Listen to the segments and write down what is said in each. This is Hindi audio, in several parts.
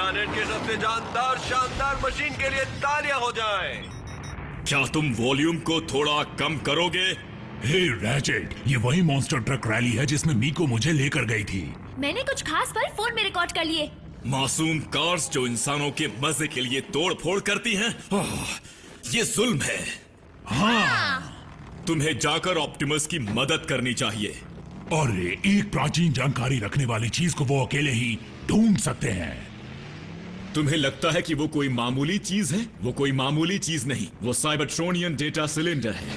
प्लैनेट के सबसे जानदार शानदार मशीन के लिए तालियां हो जाएं। क्या तुम वॉल्यूम को थोड़ा कम करोगे? हे रैचेट, ये वही मॉन्स्टर ट्रक रैली है जिसमें मीको मुझे लेकर गई थी। मैंने कुछ खास पल फोन में रिकॉर्ड कर लिए। मासूम कार्स जो इंसानों के मजे के लिए तोड़ फोड़ करती हैं, ये जुल्म है। हाँ, तुम्हें जाकर ऑप्टिमस की मदद करनी चाहिए। और एक प्राचीन जानकारी रखने वाली चीज को वो अकेले ही ढूंढ सकते हैं। तुम्हें लगता है कि वो कोई मामूली चीज है? वो कोई मामूली चीज नहीं, वो साइबरट्रोनियन डेटा सिलेंडर है।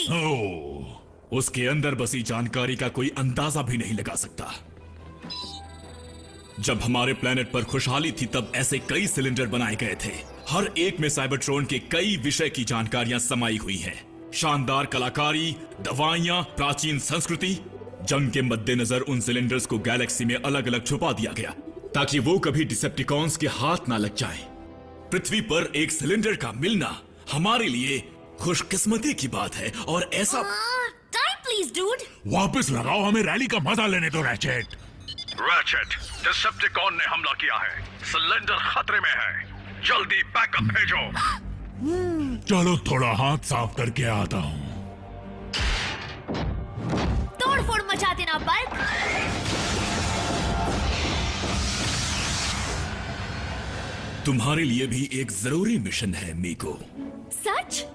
ओह, उसके अंदर बसी जानकारी का कोई अंदाजा भी नहीं लगा सकता। जब हमारे प्लेनेट पर खुशहाली थी तब ऐसे कई सिलेंडर बनाए गए थे। हर एक में साइबरट्रोन के कई विषय की जानकारियां समाई हुई हैं। शानदार कलाकारी, दवाइयां, प्राचीन संस्कृति। जंग के मद्देनजर उन सिलेंडर्स को गैलेक्सी में अलग अलग छुपा दिया गया ताकि वो कभी डिसेप्टिकॉन्स के हाथ ना लग जाएं। पृथ्वी पर एक सिलेंडर का मिलना हमारे लिए खुशकिस्मती की बात है और ऐसा। Time please dude. वापस लगाओ, हमें रैली का मजा लेने दो रैचेट। रैचेट, डिसेप्टिकॉन ने हमला किया है। सिलेंडर खतरे में है, जल्दी बैकअप भेजो। चलो थोड़ा हाथ साफ करके आता हूँ। तोड़ फोड़ मचा देना बल्क। तुम्हारे लिए भी एक जरूरी मिशन है मीको। सच?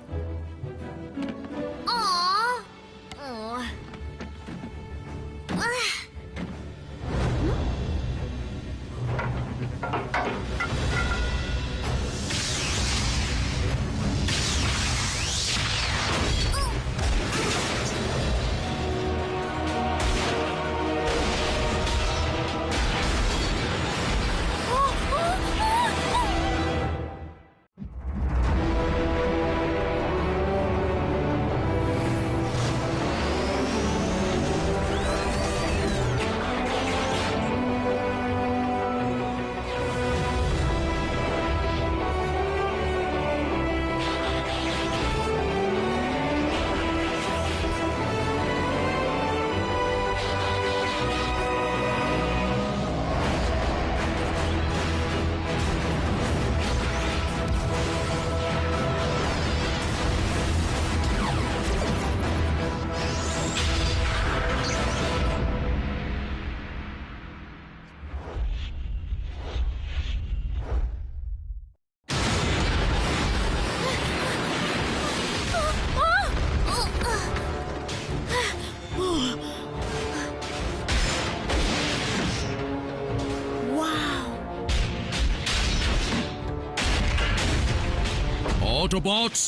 ऑटोबॉट्स,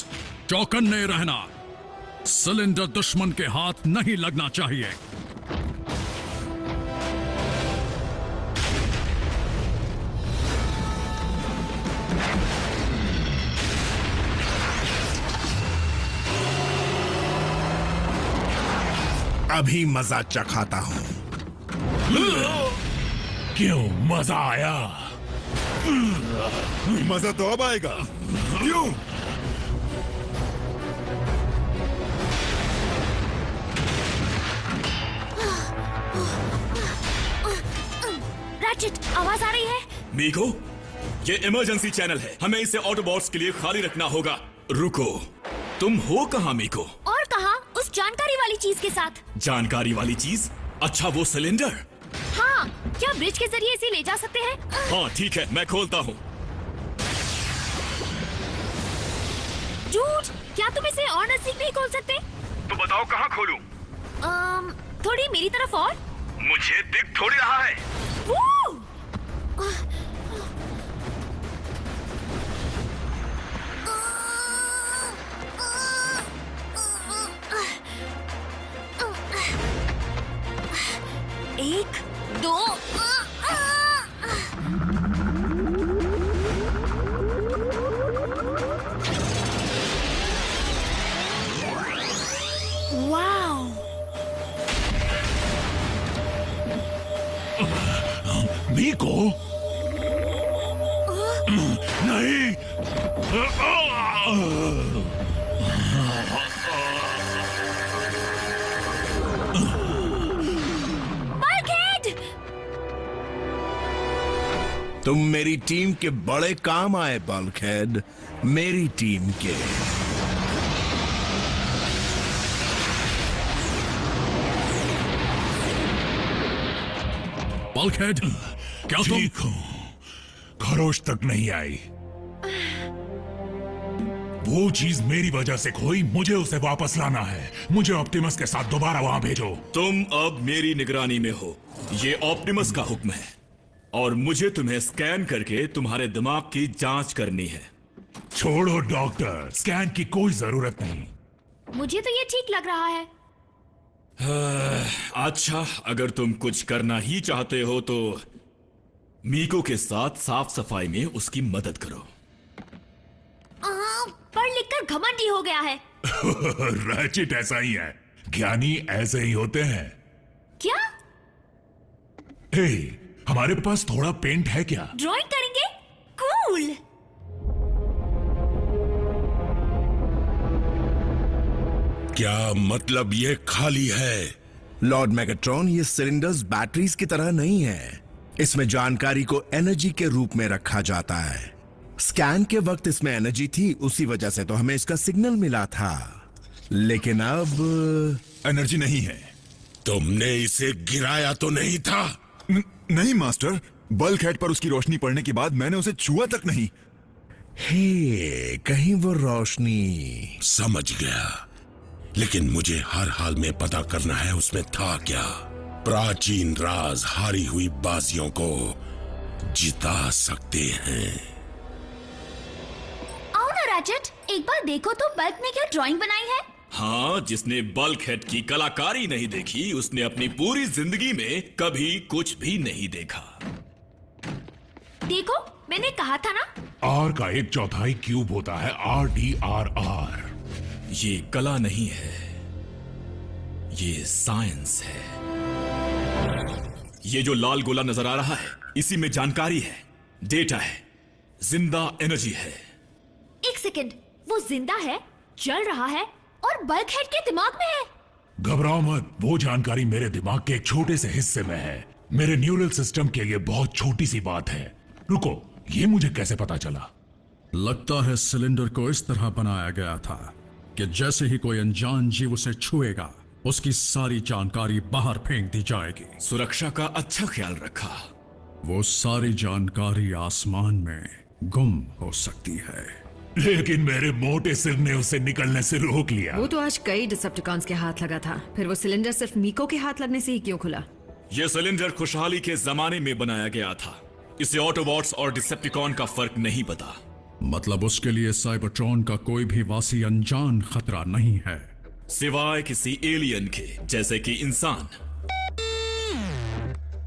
चौकन्ने रहना। सिलेंडर दुश्मन के हाथ नहीं लगना चाहिए। अभी मजा चखाता हूं। क्यों, मजा आया? मजा तो अब आएगा। क्यों? रैचेट, आवाज आ रही है। मीको, ये इमरजेंसी चैनल है, हमें इसे ऑटोबॉट्स के लिए खाली रखना होगा। रुको, तुम हो कहाँ मीको? और कहाँ? उस जानकारी वाली चीज के साथ। जानकारी वाली चीज? अच्छा, वो सिलेंडर। हाँ, क्या ब्रिज के जरिए इसे ले जा सकते हैं? हाँ ठीक है, मैं खोलता हूँ। डूड, क्या तुम इसे और नजदीक नहीं खोल सकते? तो बताओ कहाँ खोलूं? थोड़ी मेरी तरफ और। मुझे दिख थोड़ी रहा है। एक, दो। वाओ! मीको? नहीं। तुम मेरी टीम के बड़े काम आए बल्कहेड, मेरी टीम के। बल्कहेड, क्या तुम? ठीक हूं, खरोश तक नहीं आई। वो चीज मेरी वजह से खोई, मुझे उसे वापस लाना है। मुझे ऑप्टिमस के साथ दोबारा वहां भेजो। तुम अब मेरी निगरानी में हो, ये ऑप्टिमस का हुक्म है और मुझे तुम्हें स्कैन करके तुम्हारे दिमाग की जांच करनी है। छोड़ो डॉक्टर, स्कैन की कोई जरूरत नहीं। मुझे तो ये ठीक लग रहा है। अच्छा, अगर तुम कुछ करना ही चाहते हो तो मीको के साथ साफ सफाई में उसकी मदद करो। पढ़ लिखकर घमंडी हो गया है। रैचिट ऐसा ही है, ज्ञानी ऐसे ही होते हैं। क्या? हे, हमारे पास थोड़ा पेंट है क्या? ड्राइंग करेंगे? कूल। क्या मतलब ये खाली है? लॉर्ड मेगाट्रॉन, ये सिलेंडर्स बैटरीज की तरह नहीं है। इसमें जानकारी को एनर्जी के रूप में रखा जाता है। स्कैन के वक्त इसमें एनर्जी थी, उसी वजह से तो हमें इसका सिग्नल मिला था, लेकिन अब एनर्जी नहीं है। तुमने इसे गिराया तो नहीं था? नहीं मास्टर, बल्कहेड पर उसकी रोशनी पड़ने के बाद मैंने उसे छुआ तक नहीं। हे, कहीं वो रोशनी। समझ गया, लेकिन मुझे हर हाल में पता करना है उसमें था क्या। प्राचीन राज हारी हुई बाजियों को जिता सकते हैं। आओ ना रैचेट, एक बार देखो तो बल्क ने क्या ड्राइंग बनाई है। हाँ, जिसने बल्कहेड की कलाकारी नहीं देखी उसने अपनी पूरी जिंदगी में कभी कुछ भी नहीं देखा। देखो, मैंने कहा था ना। आर का 1/4 क्यूब होता है RDRR। ये कला नहीं है, ये साइंस है। ये जो लाल गोला नजर आ रहा है, इसी में जानकारी है, डेटा है, जिंदा एनर्जी है। एक सेकंड, वो जिंदा है, जल रहा है और बल्कहेड के दिमाग में है। घबराओ मत, वो जानकारी मेरे दिमाग के एक छोटे से हिस्से में है। मेरे न्यूरल सिस्टम के लिए बहुत छोटी सी बात है। रुको, ये मुझे कैसे पता चला? लगता है सिलेंडर को इस तरह बनाया गया था कि जैसे ही कोई अनजान जीव उसे छुएगा, उसकी सारी जानकारी बाहर फेंक दी जाएगी। सुरक्षा का अच्छा ख्याल रखा। वो सारी जानकारी आसमान में गुम हो सकती है। लेकिन मेरे मोटे सिर ने उसे निकलने से रोक लिया। वो तो आज कई डिसेप्टिकॉन्स के हाथ लगा था, फिर वो सिलेंडर सिर्फ मीको के हाथ लगने से ही क्यों खुला? यह सिलेंडर खुशहाली के जमाने में बनाया गया था। इसे ऑटोबॉट्स और डिसेप्टिकॉन का फर्क नहीं पता। मतलब उसके लिए साइबरट्रॉन का कोई भी वासी अनजान खतरा नहीं है, सिवाय किसी एलियन के, जैसे कि इंसान।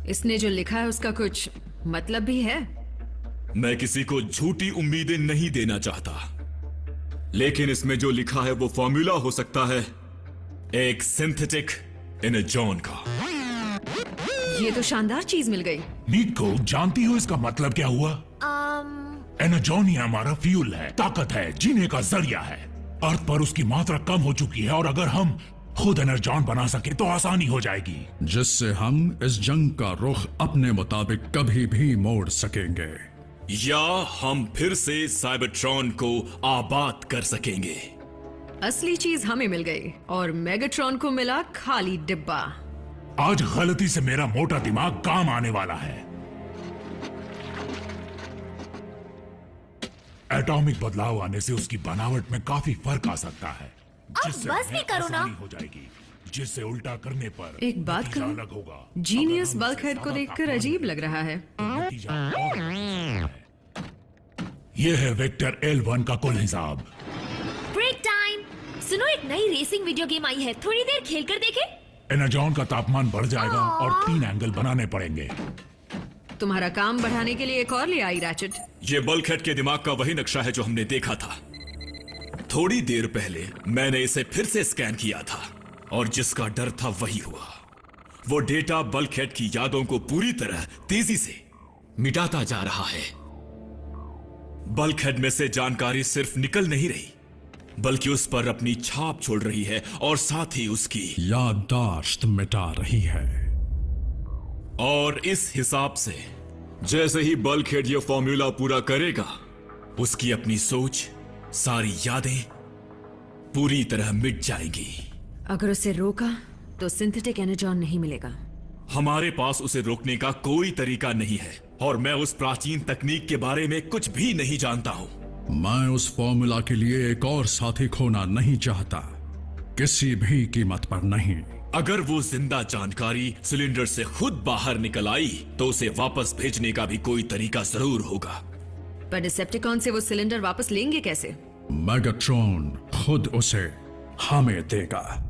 इसने जो लिखा है उसका कुछ मतलब भी है? मैं किसी को झूठी उम्मीदें नहीं देना चाहता, लेकिन इसमें जो लिखा है वो फॉर्मूला हो सकता है एक सिंथेटिक एनर्जॉन का। ये तो शानदार चीज मिल गई। मीको, जानती हो इसका मतलब क्या हुआ? एनर्जॉन ही हमारा फ्यूल है, ताकत है, जीने का जरिया है। अर्थ पर उसकी मात्रा कम हो चुकी है और अगर हम खुद एनर्जॉन बना सके तो आसानी हो जाएगी, जिससे हम इस जंग का रुख अपने मुताबिक कभी भी मोड़ सकेंगे, या हम फिर से साइबरट्रॉन को आबाद कर सकेंगे। असली चीज हमें मिल गई और मेगाट्रॉन को मिला खाली डिब्बा। आज गलती से मेरा मोटा दिमाग काम आने वाला है। एटॉमिक बदलाव आने से उसकी बनावट में काफी फर्क आ सकता है, जिससे बस भी करो ना। आसानी हो जाएगी, जिससे उल्टा करने पर एक बात नतीजा कहूं, अलग होगा। जीनियस अगर हम बल्कहेड उसे को ज्यादा देखकर तापमान अजीब में लग रहा है। नतीजा और है। ये है वेक्टर L1 का कुल हिसाब। Break time. सुनो, एक नई रेसिंग वीडियो गेम आई है, थोड़ी देर खेलकर देखें। एनर्जॉन का तापमान बढ़ जाएगा और 3 एंगल बनाने पड़ेंगे। तुम्हारा काम बढ़ाने के लिए एक और ले आई रैचेट। ये बल्कहेड के दिमाग का वही नक्शा है जो हमने देखा था। थोड़ी देर पहले मैंने इसे फिर से स्कैन किया था और जिसका डर था वही हुआ। वो डेटा बल्कहेड की यादों को पूरी तरह तेजी से मिटाता जा रहा है। बल्कहेड में से जानकारी सिर्फ निकल नहीं रही, बल्कि उस पर अपनी छाप छोड़ रही है और साथ ही उसकी याददाश्त मिटा रही है। और इस हिसाब से जैसे ही बल्कहेड ये फॉर्मूला पूरा करेगा, उसकी अपनी सोच, सारी यादें पूरी तरह मिट जाएंगी। अगर उसे रोका तो सिंथेटिक एनर्जॉन नहीं मिलेगा। हमारे पास उसे रोकने का कोई तरीका नहीं है और मैं उस प्राचीन तकनीक के बारे में कुछ भी नहीं जानता हूं। मैं उस फॉर्मूला के लिए एक और साथी खोना नहीं चाहता, किसी भी कीमत पर नहीं। अगर वो जिंदा जानकारी सिलेंडर से खुद बाहर निकल आई तो उसे वापस भेजने का भी कोई तरीका जरूर होगा। पर डिसेप्टिकॉन से वो सिलेंडर वापस लेंगे कैसे? मैगट्रॉन खुद उसे हमें देगा।